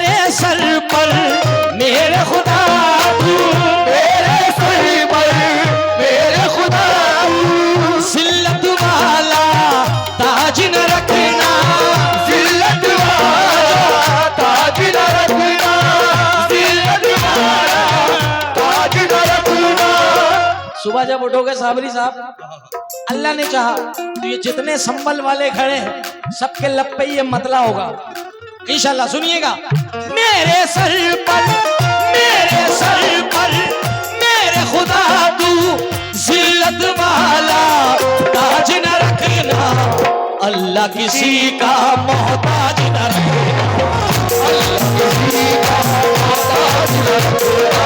मेरे सर पर मेरे खुदा तू, मेरे सर पर मेरे खुदा जिल्लत वाला ताज न रखना, जिल्लत वाला ताज न रखना, जिल्लत वाला ताज न रखना। सुबह जब उठोगे साबरी साहब, अल्लाह ने चाहा तो ये जितने संबल वाले खड़े हैं सबके लब पे ये मतला होगा इंशाल्लाह। सुनिएगा, मेरे सर पर मेरे खुदा तू, जिल्लत वाला ताज न रखना, अल्लाह किसी का मोहताज न रखना, अल्लाह किसी का मोहताज न रखना,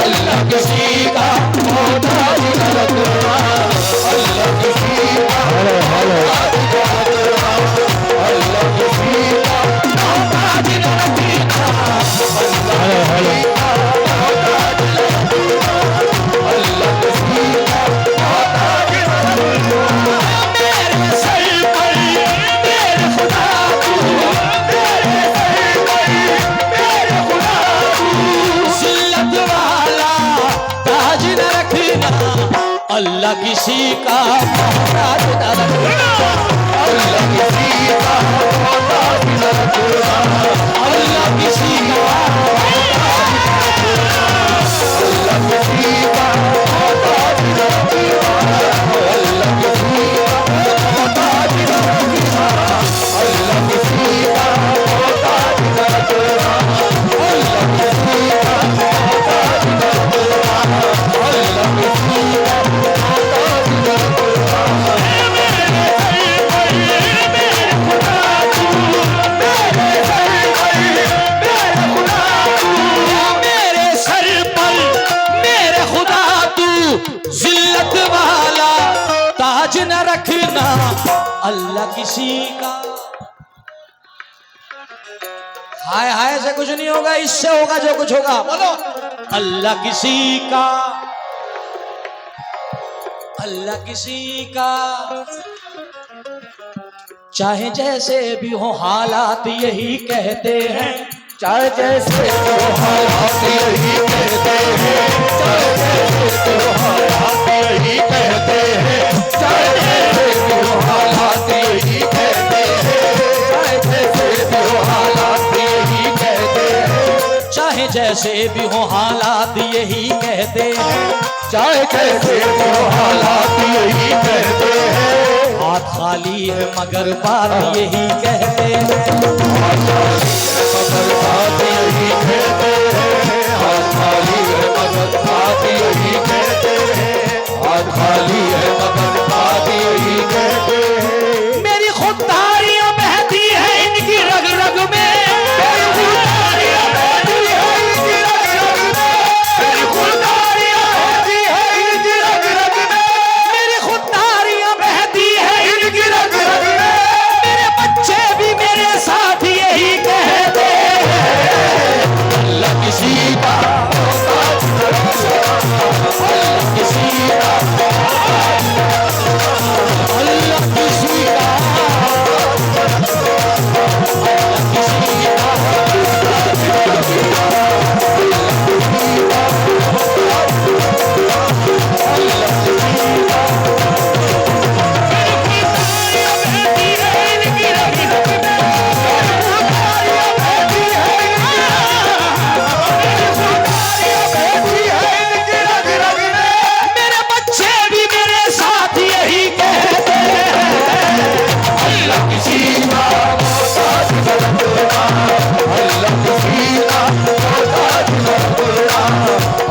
अल्लाह किसी का मोहताज न रखना, अल्लाह किसी का मोहताज न रखना, अल्लाह किसी का मोहताज न रखना, अल्लाह किसी का मोहताज न रखना, अल्लाह किसी का मोहताज न रखना। मेरे सर पर मेरे खुदा तू, मेरे सर पर मेरे खुदा जिल्लत वाला ताज न रखना, अल्लाह किसी का मोहताज न रखना, अल्लाह किसी का मोहताज न रखना, अल्लाह किसी का अल्लाह किसी का मोहताज न रखना, अल्लाह किसी का मोहताज न रखना, अल्लाह किसी का मोहताज न रखना, अल्लाह किसी का मोहताज न रखना, अल्लाह किसी का मोहताज न रखना। मेरे सर पर मेरे खुदा तू, जिल्लत वाला ताज न रखना, अल्लाह किसी का। हाय हाय से कुछ नहीं होगा, इससे होगा जो कुछ होगा। बोलो, अल्लाह किसी का, अल्लाह किसी का, चाहे जैसे भी हो हालात यही कहते हैं, चाहे जैसे तो हालात यही कहते हैं, चाहे जैसे तो हालात यही कहते हैं, चाहे जैसे तो हालात यही कहते हैं, चाहे जैसे तो हालात यही कहते हैं, चाहे जैसे भी हो हालात यही कहते हैं, चाहे जैसे तो हालात यही कहते हैं। हाथ खाली है मगर बात यही कहते हैं, मगर बात यही कहते हैं, हाथ खाली है मगर बात यही कहते हैं, हाथ खाली है मगर बात यही कहते हैं। मेरी खुददारियां बहती है इनकी रग रग में, मेरी खुददारियां बहती है इनकी रग रग में, मेरी खुददारियां बहती है इनकी रग रग में, मेरी खुददारियां बहती है इनकी रग रग में। मेरे बच्चे भी मेरे साथ यही कहते हैं, अल्लाह किसी का मोहताज न रखना, अल्लाह किसी का मोहताज न रखना, अल्लाह किसी का, अल्लाह किसी का मोहताज न रखना, अल्लाह किसी का मोहताज न रखना, अल्लाह किसी का मेरे बच्चे भी मेरे साथ यही कहते हैं, अल्लाह किसी का मोहताज न रखना, अल्लाह किसी का मोहताज न रखना,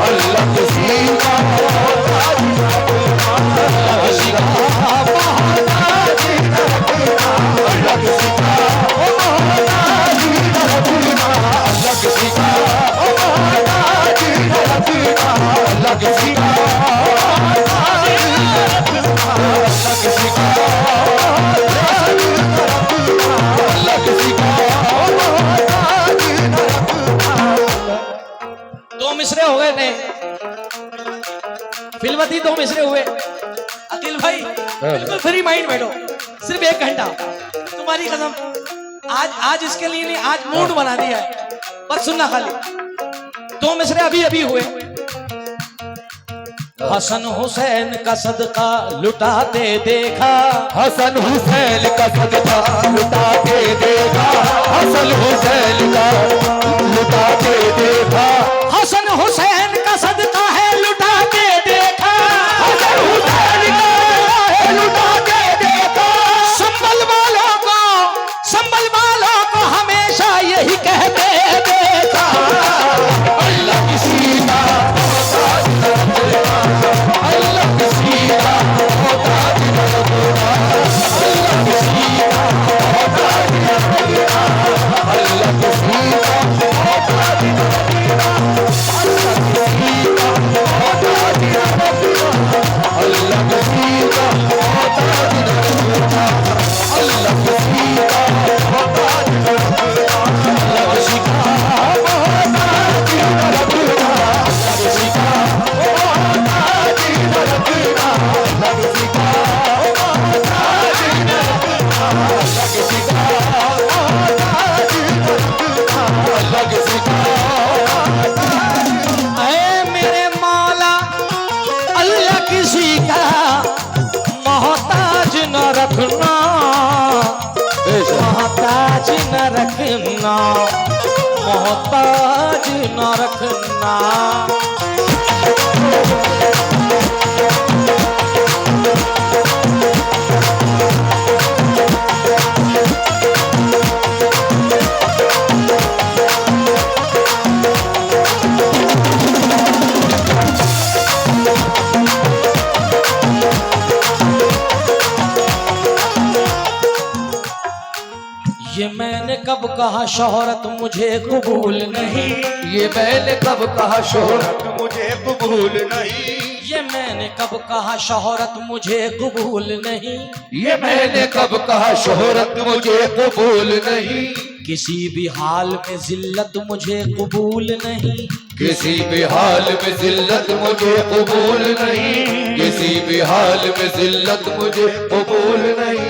अल्लाह किसी का मोहताज न रखना, अल्लाह किसी का मोहताज न रखना, अल्लाह किसी का मोहताज न रखना, अल्लाह किसी का मोहताज न रखना, अल्लाह किसी का मोहताज न रखना, अल्लाह किसी का मोहताज न रखना, अल्लाह किसी का मोहताज न रखना। दो मिसरे हो गए थे, फिल्मती दो मिसरे हुए। अखिल भाई बिल्कुल फ्री माइंड बैठो, सिर्फ 1 घंटा, तुम्हारी कसम। आज इसके लिए नहीं, आज मूड बना दिया है। बस सुनना खाली, दो मिसरे अभी अभी हुए। हसन हुसैन का सदका लुटाते देखा, हसन हुसैन का सदका लुटा के देखा, हसन हुसैन का लुटा के देखा, हसन हुसैन का सदका है लुटा के देखा, हसन हुसैन का है लुटा के देखा। संभल वालों को हमेशा यही कहते देखा, अल्लाह किसी का मोहताज न रखना, अल्लाह किसी का मोहताज न रखना, अल्लाह किसी का मोहताज न रखना, अल्लाह किसी का मोहताज न रखना, अल्लाह किसी का मोहताज न रखना, अल्लाह किसी का मोहताज न रखना, अल्लाह किसी का मोहताज न रखना, अल्लाह किसी का मोहताज न रखना, अल्लाह किसी का मोहताज न रखना, अल्लाह किसी का मोहताज न रखना, अल्लाह किसी का मोहताज न रखना, अल्लाह किसी का ऐ मेरे मौला अल्लाह किसी का मोहताज न रखना, मोहताज न रखना, मोहताज न रखना। ये मैंने कब कहा शोहरत मुझे कबूल नहीं, ये मैंने कब कहा शोहरत मुझे कबूल नहीं, ये मैंने कब कहा शोहरत मुझे कबूल नहीं, ये मैंने कब कहा शोहरत मुझे कबूल नहीं, किसी भी हाल में जिल्लत मुझे कबूल नहीं, किसी भी हाल में जिल्लत मुझे कबूल नहीं, किसी भी हाल में जिल्लत मुझे कबूल नहीं।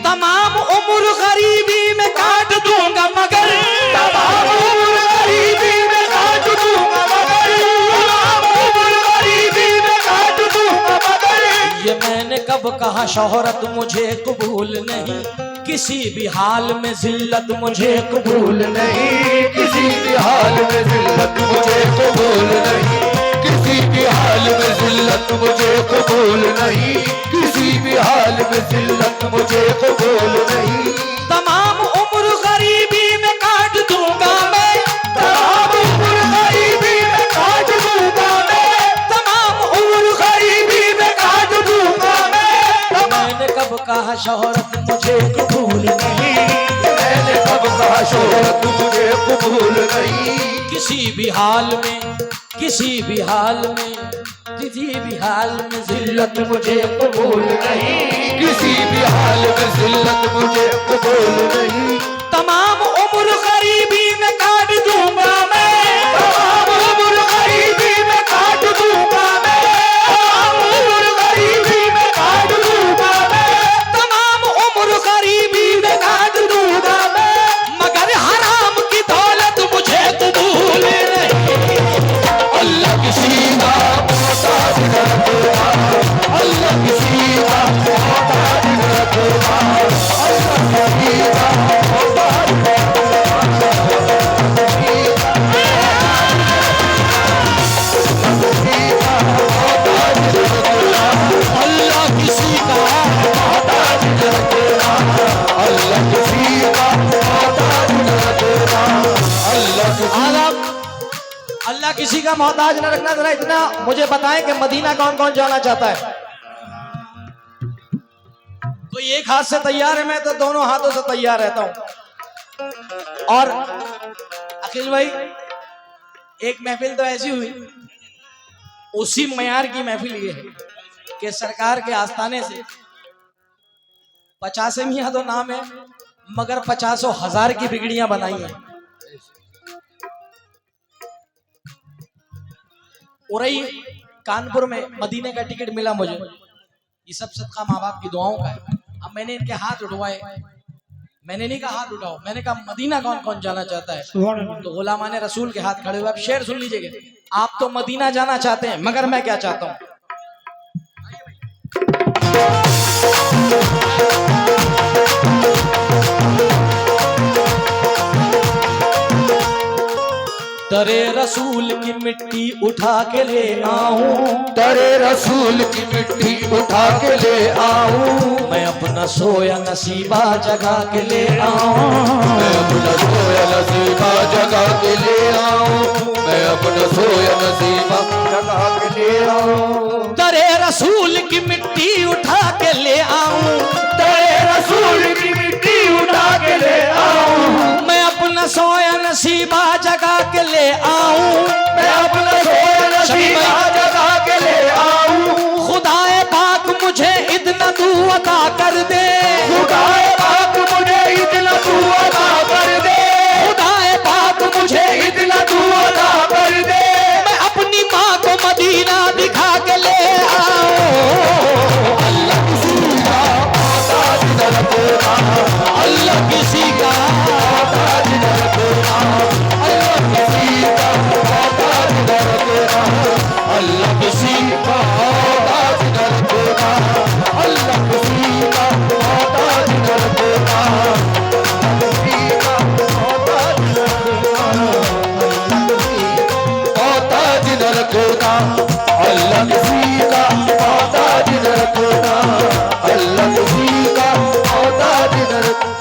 तमाम उम्र गरीबी में काट दूंगा मगर, तमाम उम्र गरीबी में काट दूंगा मगर, तमाम उम्र गरीबी में काट दूंगा मगर, ये मैंने कब कहा शोहरत मुझे कबूल नहीं, किसी भी हाल में जिल्लत मुझे कबूल नहीं, किसी भी हाल में जिल्लत मुझे कबूल नहीं, किसी भी हाल में जिल्लत मुझे कबूल नहीं, किसी भी हाल में जिल्लत मुझे कबूल नहीं। तमाम उम्र गरीबी में काट दूंगा मैं, तमाम उम्र गरीबी में काट दूंगा मैं, तमाम उम्र गरीबी में काट दूंगा मैं। मैंने कब कहा शोहरत मुझे कबूल नहीं, मैंने कब कहा शोहरत मुझे कबूल नहीं, किसी भी हाल में, किसी भी हाल में, किसी भी हाल में जिल्लत मुझे कबूल नहीं, किसी भी हाल में जिल्लत मुझे कबूल नहीं। तमाम उम्र गरीबी में काट दूंगा मैं, तमाम उम्र गरीबी में काट दूंगा मैं, तमाम उम्र गरीबी में काट दूंगा मैं, तमाम उम्र गरीबी में काट दूंगा मैं, मगर हराम की दौलत मुझे कबूल नहीं। अल्लाह किसी का मोहताज न रखना, अल्लाह किसी का मोहताज न रखना, अल्लाह किसी का मोहताज न रखना, अल्लाह किसी का मोहताज न रखना, अल्लाह किसी का मोहताज न रखना, अल्लाह किसी आदम अल्लाह किसी का मोहताज न रखना। जरा इतना मुझे बताएं कि मदीना कौन कौन जाना चाहता है? कोई एक हाथ से तैयार है, मैं तो दोनों हाथों से तैयार रहता हूं। और अखिल भाई, एक महफिल तो ऐसी हुई, उसी मयार की महफिल ये है कि सरकार के आस्थाने से 50 मियाँ तो नाम है, मगर 50,000 की बिगड़ियां बनाई हैं। उरई कानपुर में मदीने का टिकट मिला मुझे, ये सब सदका माँ बाप की दुआओं का है। अब मैंने इनके हाथ उठवाए, मैंने नहीं कहा हाथ उठाओ, मैंने कहा मदीना कौन कौन जाना चाहता है। तो गुलामाने रसूल के हाथ खड़े हुए। अब शेर सुन लीजिएगा, आप तो मदीना जाना चाहते हैं, मगर मैं क्या चाहता हूं। दरे रसूल की मिट्टी उठा के ले आऊं, दरे रसूल की मिट्टी उठा के ले आऊं, मैं अपना सोया नसीबा जगा के ले आऊं, मैं अपना सोया नसीबा जगा के ले आऊं, मैं अपना सोया नसीबा जगा के ले आऊं, दरे रसूल की मिट्टी उठा के ले आऊं, दरे रसूल की मिट्टी उठा के ले आऊं, मैं अपना सोया नसीबा जगा के ले आऊं, मैं अपना सोया नसीबा जगा के ले आऊं, खुदाए पाक मुझे इतना तू अता कर दे, खुदाए पाक मुझे इतना तू अता कर दे, खुदाए पाक मुझे इतना तू अता कर दे, मैं अपनी माँ को मदीना दिखा के ले आऊं। अल्लाह किसी का मोहताज न रखना, अल्लाह किसी का मोहताज न रखना, अल्लाह किसी का मोहताज न रखना, अल्लाह किसी का मोहताज न रखना, अल्लाह किसी का मोहताज न रखना, किसी का मोहताज न रखना, अल्लाह किसी का मोहताज न रखना, अल्लाह किसी का मोहताज न रखना।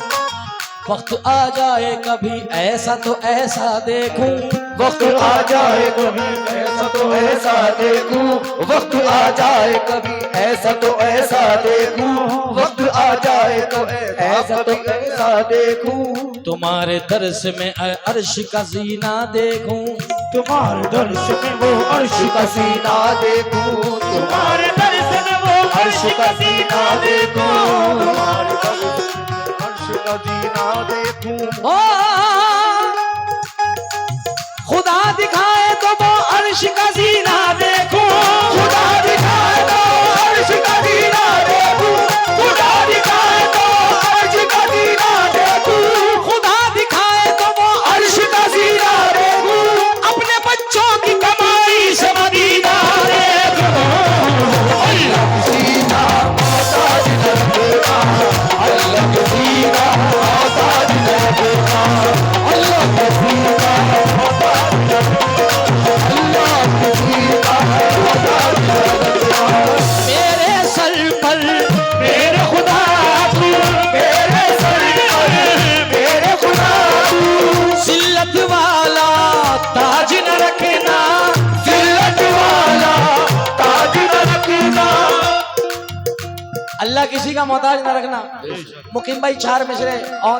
वक्त आ जाए कभी ऐसा तो ऐसा देखूं, वक्त आ जाए कभी ऐसा तो ऐसा देखूं, वक्त आ जाए कभी ऐसा तो ऐसा देखूं, वक्त आ जाए कभी ऐसा तो ऐसा देखूं, तुम्हारे दर्श में अर्श का जीना देखूं, तुम्हारे दर्श में वो अर्श का सीना देखूं, तुम्हारे दर्श में वो अर्श का सीना देखूं, तुम्हारे दर्श अर्श का सीना देखूं। ओ खुदा दिखाए तो वो अर्श का जीना देखूं, खुदा दिखाए तो अर्श का सीना देखूं, खुदा दिखाए तो अर्श का सीना देखूं, खुदा दिखाए तो वो अर्श का सीना देखूं, अपने बच्चों की कमाई से मदीना देखूं। अल्लाह किसी का मोहताज न रखना, अल्लाह किसी का मोहताज न रखना, अल्लाह किसी का मोहताज न रखना, अल्लाह किसी का मोहताज न रखना। मेरे सर पर मेरे खुदा तू, मेरे सर पर मेरे खुदा तू, जिल्लत वाला ताज न रखना, जिल्लत वाला ताज न रखना। अल्लाह किसी का मोहताज न रखना। मुकीम भाई 4 मिसरे और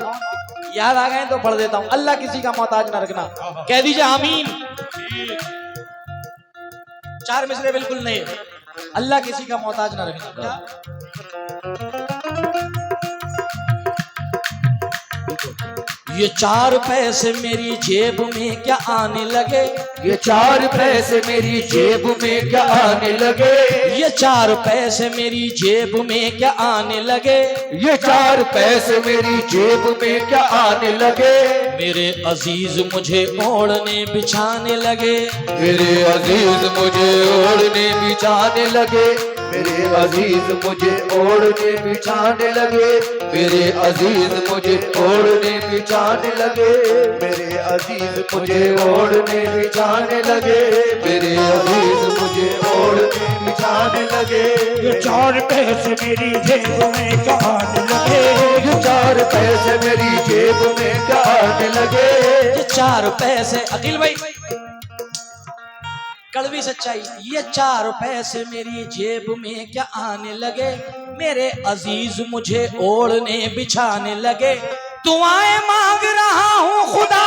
याद आ गए तो पढ़ देता हूं। अल्लाह किसी का मोहताज न रखना, कह दीजिए आमीन। 4 मिसरे बिल्कुल नहीं, अल्लाह किसी का मोहताज न रखना। ये 4 पैसे मेरी जेब में क्या आने लगे, ये 4 पैसे मेरी जेब में क्या आने लगे, ये 4 पैसे मेरी जेब में क्या आने लगे, ये 4 पैसे मेरी जेब में क्या आने लगे, मेरे अजीज मुझे ओढ़ने बिछाने लगे, मेरे अजीज मुझे ओढ़ने बिछाने लगे, मेरे अजीज मुझे ओढ़ने बिछाने लगे, मेरे अजीज मुझे ओढ़ने बिछाने लगे, मेरे अजीज मुझे ओढ़ने बिछाने लगे, मेरे अजीज मुझे ओढ़ने बिछाने लगे। ये 4 पैसे मेरी जेब में क्या आने लगे, ये 4 पैसे मेरी जेब में क्या आने लगे, ये 4 पैसे अकील भाई कड़वी सच्चाई, ये 4 पैसे मेरी जेब में क्या आने लगे, मेरे अजीज मुझे ओढ़ने बिछाने लगे, दुआएं मांग रहा हूँ खुदा